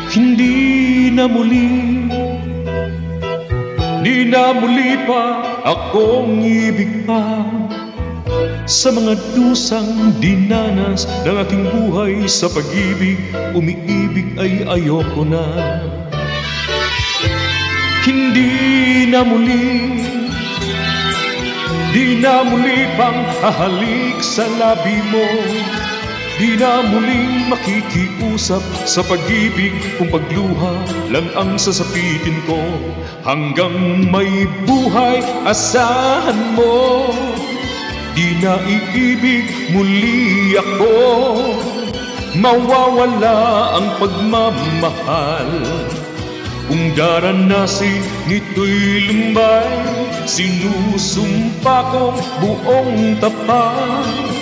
Hindi na muli, di na muli pa akong ibig pa. Sa mga dusang dinanas ng aking buhay sa pag-ibig, umiibig ay ayoko na. Hindi na muli, di na muli pang hahalik sa labi mo. Di na muling makikiusap sa pag-ibig kung pagluha lang ang sasapitin ko. Hanggang may buhay asahan mo, di na iibig muli ako. Mawawala ang pagmamahal kung daranasin nito'y lumbay. Sinusumpa kong buong tapat,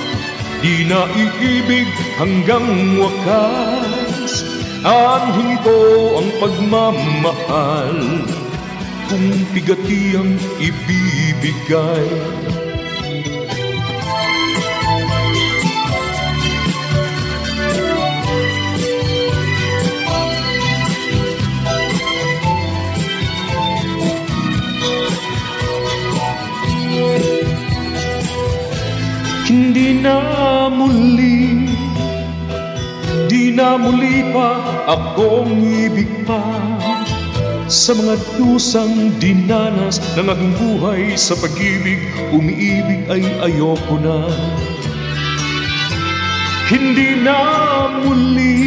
di na iibig hanggang wakas. Anhin ko ang pagmamahal kung bigati ang ibibigay. Hindi na muli, di na muli pa akong ibig pa. Sa mga dusang dinanas ng aking buhay sa pag-ibig, umiibig ay ayoko na. Hindi na muli,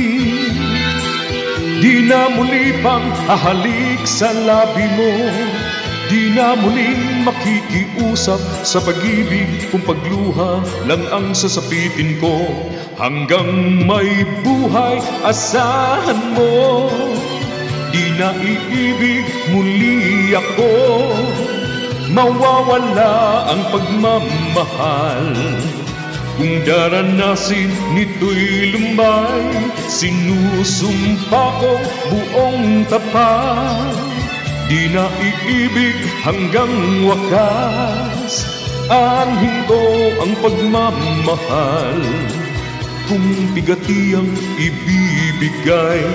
di na muli pang hahalik sa labi mo. Di na muling makikiusap sa pag-ibig kung pagluha lang ang sasapitin ko. Hanggang may buhay asahan mo, di na iibig muli ako. Mawawala ang pagmamahal kung daranasin nito'y lumbay. Sinusumpa ko buong tapat, di na iibig hanggang wakas. Anhin ko ang pagmamahal kung bigati ang ibibigay.